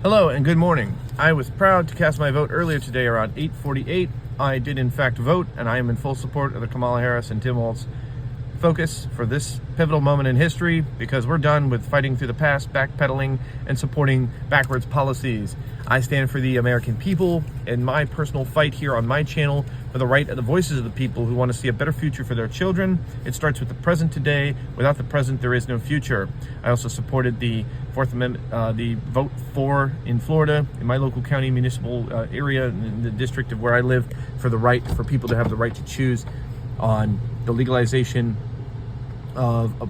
Hello and good morning. I was proud to cast my vote earlier today around 8:48. I did in fact vote, and I am in full support of the Kamala Harris and Tim Walz focus for this pivotal moment in history, because we're done with fighting through the past, backpedaling, and supporting backwards policies. I stand for the American people in my personal fight here on my channel for the right of the voices of the people who want to see a better future for their children. It starts with the present today. Without the present, there is no future. I also supported the Fourth Amendment, the vote for in Florida, in my local county municipal area, in the district of where I live, for the right for people to have the right to choose on the legalization of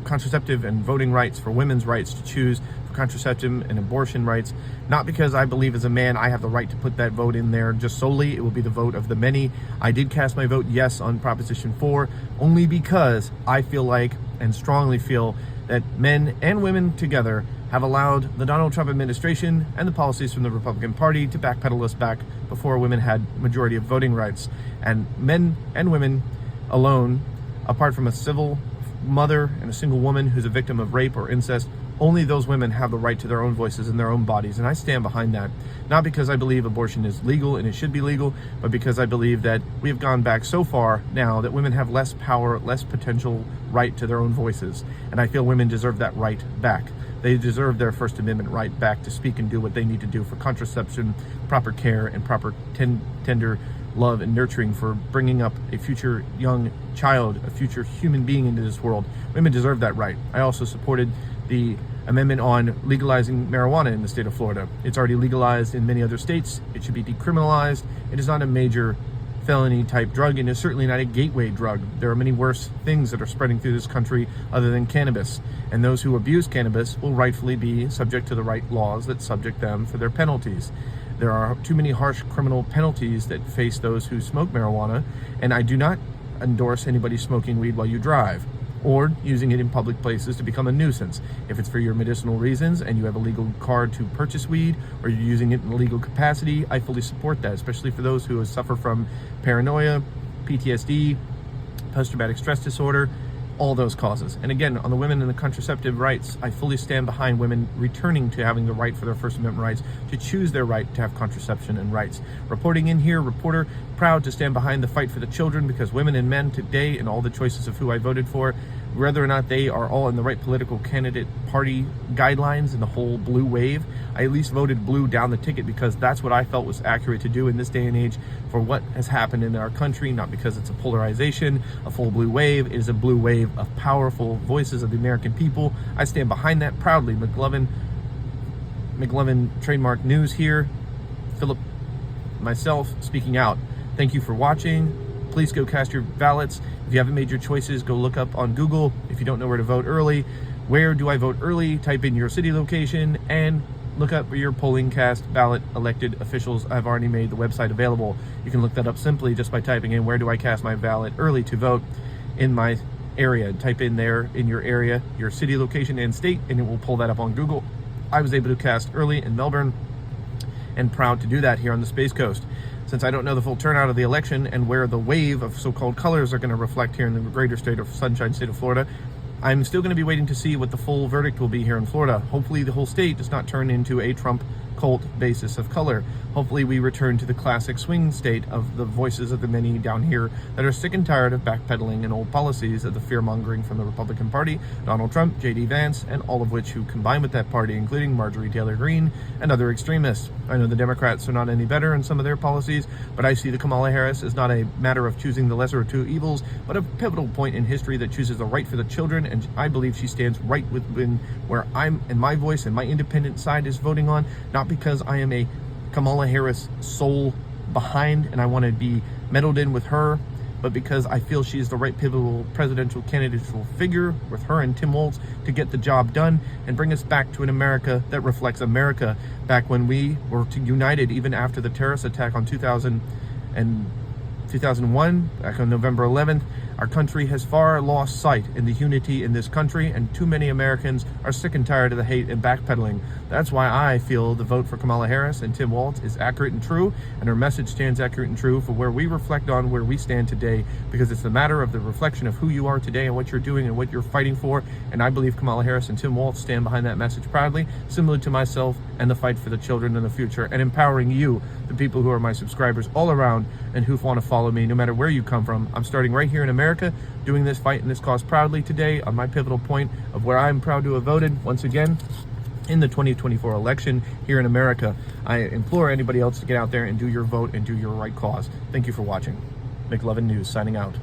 contraceptive and voting rights, for women's rights to choose for contraceptive and abortion rights. Not because I believe as a man I have the right to put that vote in there just solely. It will be the vote of the many. I did cast my vote yes on Proposition 4 only because I feel like, and strongly feel, that men and women together have allowed the Donald Trump administration and the policies from the Republican Party to backpedal us back before women had majority of voting rights. And men and women alone, apart from a civil mother and a single woman who's a victim of rape or incest, only those women have the right to their own voices and their own bodies. And I stand behind that, not because I believe abortion is legal and it should be legal, but because I believe that we have gone back so far now that women have less power, less potential right to their own voices. And I feel women deserve that right back. They deserve their First Amendment right back to speak and do what they need to do for contraception, proper care, and proper tender love and nurturing for bringing up a future young child, a future human being into this world. Women deserve that right. I also supported the amendment on legalizing marijuana in the state of Florida. It's already legalized in many other states. It should be decriminalized. It is not a major felony type drug, and it's certainly not a gateway drug. There are many worse things that are spreading through this country other than cannabis, and those who abuse cannabis will rightfully be subject to the right laws that subject them for their penalties. There are too many harsh criminal penalties that face those who smoke marijuana, and I do not endorse anybody smoking weed while you drive or using it in public places to become a nuisance. If it's for your medicinal reasons and you have a legal card to purchase weed, or you're using it in a legal capacity, I fully support that, especially for those who suffer from paranoia, PTSD, post-traumatic stress disorder, all those causes. And again, on the women and the contraceptive rights, I fully stand behind women returning to having the right for their First Amendment rights to choose their right to have contraception and rights. Reporting in here, reporter, proud to stand behind the fight for the children, because women and men today, and all the choices of who I voted for, whether or not they are all in the right political candidate party guidelines and the whole blue wave, I at least voted blue down the ticket because that's what I felt was accurate to do in this day and age for what has happened in our country, not because it's a polarization, a full blue wave. It is a blue wave of powerful voices of the American people. I stand behind that proudly. McLovin Trademark News here. Philip, myself, speaking out. Thank you for watching. Please go cast your ballots. If you haven't made your choices, go look up on Google. If you don't know where to vote early, where do I vote early? Type in your city location and look up your polling cast ballot elected officials. I've already made the website available. You can look that up simply just by typing in where do I cast my ballot early to vote in my area. Type in there in your area, your city location and state, and it will pull that up on Google. I was able to cast early in Melbourne and proud to do that here on the Space Coast. Since I don't know the full turnout of the election and where the wave of so-called colors are going to reflect here in the greater state of Sunshine State of Florida, I'm still going to be waiting to see what the full verdict will be here in Florida. Hopefully the whole state does not turn into a Trump cult basis of color. Hopefully we return to the classic swing state of the voices of the many down here that are sick and tired of backpedaling and old policies of the fear-mongering from the Republican Party, Donald Trump, J.D. Vance, and all of which who combine with that party, including Marjorie Taylor Greene and other extremists. I know the Democrats are not any better in some of their policies, but I see the Kamala Harris as not a matter of choosing the lesser of two evils, but a pivotal point in history that chooses the right for the children, and I believe she stands right within where I'm and my voice and my independent side is voting on, not because I am a Kamala Harris soul behind and I want to be meddled in with her, but because I feel she is the right pivotal presidential candidatal figure with her and Tim Walz to get the job done and bring us back to an America that reflects America back when we were united, even after the terrorist attack on 2001, back on November 11th. Our country has far lost sight in the unity in this country, and too many Americans are sick and tired of the hate and backpedaling. That's why I feel the vote for Kamala Harris and Tim Walz is accurate and true, and her message stands accurate and true for where we reflect on where we stand today, because it's the matter of the reflection of who you are today and what you're doing and what you're fighting for, and I believe Kamala Harris and Tim Walz stand behind that message proudly, similar to myself and the fight for the children in the future, and empowering you, the people who are my subscribers all around and who want to follow me no matter where you come from. I'm starting right here in America, doing this fight and this cause proudly today on my pivotal point of where I'm proud to have voted once again in the 2024 election here in America. I implore anybody else to get out there and do your vote and do your right cause. Thank you for watching. McLovin News signing out.